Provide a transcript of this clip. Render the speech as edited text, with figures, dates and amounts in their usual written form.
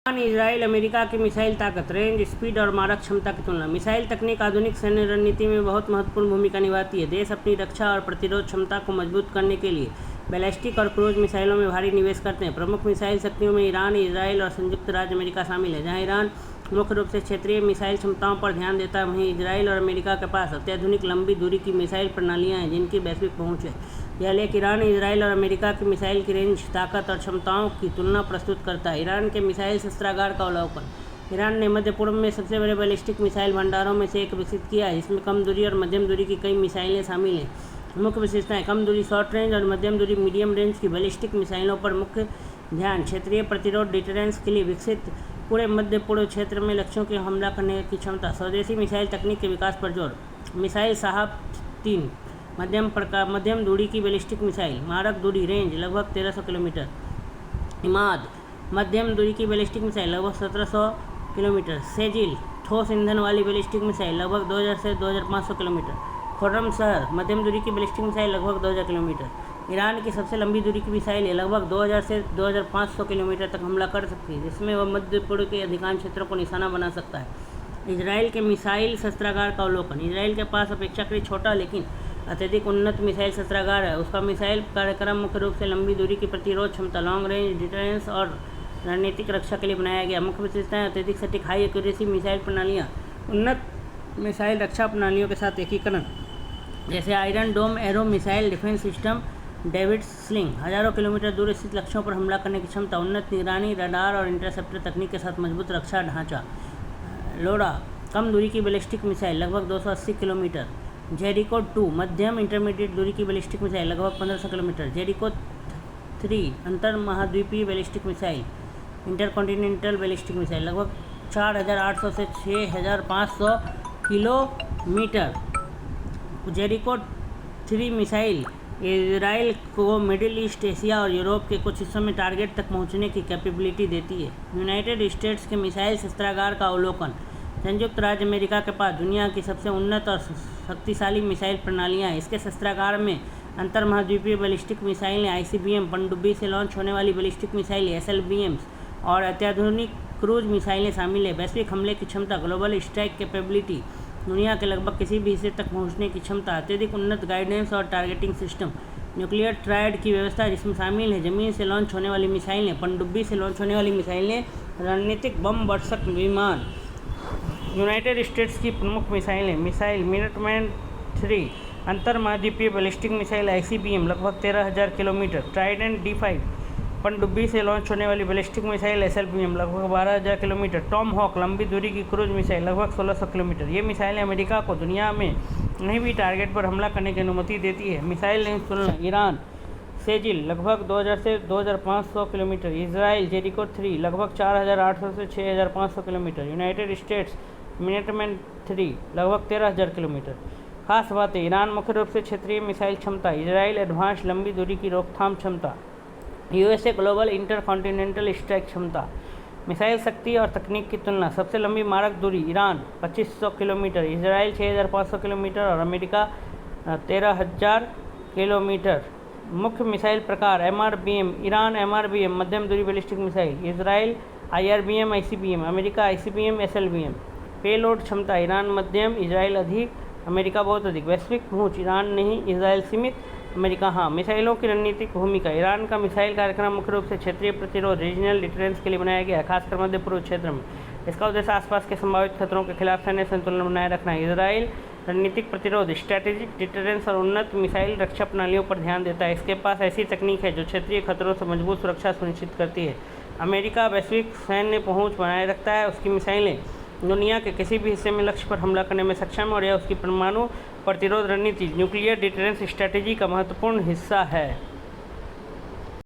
Israel America की missile ताकत, range, speed और मारक क्षमता की तुलना। मिसाइल तकनीक आधुनिक सैन्य रणनीति में बहुत महत्वपूर्ण भूमिका निभाती है। देश अपनी रक्षा और प्रतिरोध क्षमता को मजबूत करने के लिए बैलिस्टिक और क्रूज मिसाइलों में भारी निवेश करते हैं। प्रमुख मिसाइल शक्तियों में ईरान, इजराइल और संयुक्त राज्य अमेरिका शामिल है। जहां ईरान मुख्य रूप से क्षेत्रीय मिसाइल क्षमताओं पर ध्यान देता है, वहीं इजराइल और अमेरिका के पास अत्याधुनिक लंबी दूरी की मिसाइल प्रणालियाँ हैं जिनकी वैश्विक पहुँच है। यह लेख ईरान, इजराइल और अमेरिका की मिसाइल की रेंज, ताकत और क्षमताओं की तुलना प्रस्तुत करता है। ईरान के मिसाइल शस्त्रागार का अवलोकन। ईरान ने मध्य पूर्व में सबसे बड़े बैलिस्टिक मिसाइल भंडारों में से एक विकसित किया है, जिसमें कम दूरी और मध्यम दूरी की कई मिसाइलें शामिल हैं। मुख्य विशेषताएं: कम दूरी शॉर्ट रेंज और मध्यम दूरी मीडियम रेंज की बैलिस्टिक मिसाइलों पर मुख्य ध्यान, क्षेत्रीय प्रतिरोध डिटरेंस के लिए विकसित, पूरे मध्य पूर्व क्षेत्र में लक्ष्यों की हमला करने की क्षमता। स्वदेशी मिसाइल तकनीक के विकास पर जोर। मिसाइल साहब 3 मध्यम दूरी की बैलिस्टिक मिसाइल, मारक दूरी, रेंज लगभग 1300 किलोमीटर। इमाद मध्यम दूरी की बैलिस्टिक मिसाइल लगभग 1700 किलोमीटर। सेजिल ठोस ईंधन वाली बैलिस्टिक मिसाइल लगभग 2000 से 2500 किलोमीटर। खुर्रमशहर मध्यम दूरी की बैलिस्टिक मिसाइल लगभग 2000 किलोमीटर। ईरान की सबसे लंबी दूरी की मिसाइल है, लगभग 2000 से 2500 किलोमीटर तक हमला कर सकती है, जिसमें वह मध्य पूर्व के अधिकांश क्षेत्रों को निशाना बना सकता है। इजराइल के मिसाइल शस्त्रागार का अवलोकन। इजराइल के पास अपेक्षाकृत छोटा लेकिन अत्यधिक उन्नत मिसाइल शस्त्रागार है। उसका मिसाइल कार्यक्रम मुख्य रूप से लंबी दूरी की प्रतिरोध क्षमता, लॉन्ग रेंज डिटरेंस और रणनीतिक रक्षा के लिए बनाया गया। मुख्य विशेषताएं: अत्यधिक सटीक हाई एक्यूरेसी मिसाइल प्रणालियाँ, उन्नत मिसाइल रक्षा प्रणालियों के साथ एकीकरण, जैसे Iron Dome Arrow missile defence system, David Sling, हजारों किलोमीटर दूर स्थित लक्ष्यों पर हमला करने की क्षमता, उन्नत निगरानी, रडार और इंटरसेप्टर तकनीक के साथ मजबूत रक्षा ढांचा। लोरा कम दूरी की बैलिस्टिक मिसाइल लगभग 280 किलोमीटर। जेरिको 2 मध्यम इंटरमीडिएट दूरी की बैलिस्टिक मिसाइल लगभग 1500 किलोमीटर। जेरिको 3 अंतर महाद्वीपीय ballistic missile, intercontinental ballistic missile लगभग 4800 से 6500 किलोमीटर। जेरिको 3 मिसाइल इजराइल को मिडिल ईस्ट, एशिया और यूरोप के कुछ हिस्सों में टारगेट तक पहुंचने की कैपेबिलिटी देती है। यूनाइटेड स्टेट्स के मिसाइल शस्त्रागार का अवलोकन। संयुक्त राज्य अमेरिका के पास दुनिया की सबसे उन्नत और शक्तिशाली मिसाइल प्रणालियाँ हैं। इसके शस्त्रागार में अंतर महाद्वीपीय बैलिस्टिक मिसाइलें, ICBM, पनडुब्बी से लॉन्च होने वाली बैलिस्टिक मिसाइलें, SLBMs और अत्याधुनिक क्रूज मिसाइलें शामिल हैं। वैश्विक हमले की क्षमता, ग्लोबल स्ट्राइक कैपेबिलिटी, दुनिया के लगभग किसी भी हिस्से तक पहुंचने की क्षमता, अत्यधिक उन्नत गाइडेंस और टारगेटिंग सिस्टम, न्यूक्लियर ट्रायड की व्यवस्था जिसमें शामिल है जमीन से लॉन्च होने वाली मिसाइलें, पनडुब्बी से लॉन्च होने वाली मिसाइलें, रणनीतिक बम वर्षक विमान। यूनाइटेड स्टेट्स की प्रमुख मिसाइलें। मिसाइल मिनटमैन 3 अंतर महाद्वीपीय बैलिस्टिक मिसाइल, ICBM लगभग 13000 किलोमीटर। ट्राइडेंट D5 पनडुब्बी से लॉन्च होने वाली बैलिस्टिक मिसाइल, SLBM लगभग 12000 किलोमीटर। टॉम हॉक लंबी दूरी की क्रूज मिसाइल लगभग 1600 किलोमीटर। ये मिसाइलें अमेरिका को दुनिया में कहीं भी टारगेट पर हमला करने की अनुमति देती है। मिसाइल रेंज तुलना। ईरान सेजिल लगभग 2000 से 2500 किलोमीटर। इजराइल जेरिको 3 लगभग 4800 से 6500 किलोमीटर। यूनाइटेड स्टेट्स मिनटमैन 3 लगभग 13000 किलोमीटर। खास बातें: ईरान मुख्य रूप से क्षेत्रीय मिसाइल क्षमता, इजराइल एडवांस लंबी दूरी की रोकथाम क्षमता, USA ग्लोबल इंटरकॉन्टिनेंटल स्ट्राइक क्षमता। मिसाइल शक्ति और तकनीक की तुलना। सबसे लंबी मारक दूरी ईरान 2500 किलोमीटर, इजराइल 6500 किलोमीटर और अमेरिका 13000 किलोमीटर। मुख्य मिसाइल प्रकार। MRBM ईरान, MRBM मध्यम दूरी ballistic missile, Israel IRBM ICBM, America ICBM SLBM। Payload क्षमता। ईरान मध्यम, इजराइल अधिक, अमेरिका बहुत अधिक। वैश्विक पहुंच। ईरान नहीं, इजराइल सीमित, अमेरिका हाँ। मिसाइलों की रणनीतिक भूमिका। ईरान का मिसाइल कार्यक्रम मुख्य रूप से क्षेत्रीय प्रतिरोध, रीजनल डिटरेंस के लिए बनाया गया है, खासकर मध्य पूर्व क्षेत्र में। इसका उद्देश्य आसपास के संभावित खतरों के खिलाफ सैन्य संतुलन बनाए रखना है। इजराइल रणनीतिक प्रतिरोध, स्ट्रैटेजिक डिटरेंस और उन्नत मिसाइल रक्षा प्रणालियों पर ध्यान देता है। इसके पास ऐसी तकनीक है जो क्षेत्रीय खतरों से मजबूत सुरक्षा सुनिश्चित करती है। अमेरिका वैश्विक सैन्य पहुँच बनाए रखता है। उसकी मिसाइलें दुनिया के किसी भी हिस्से में लक्ष्य पर हमला करने में सक्षम है और यह उसकी परमाणु प्रतिरोध रणनीति, न्यूक्लियर डिटरेंस स्ट्रैटेजी का महत्वपूर्ण हिस्सा है।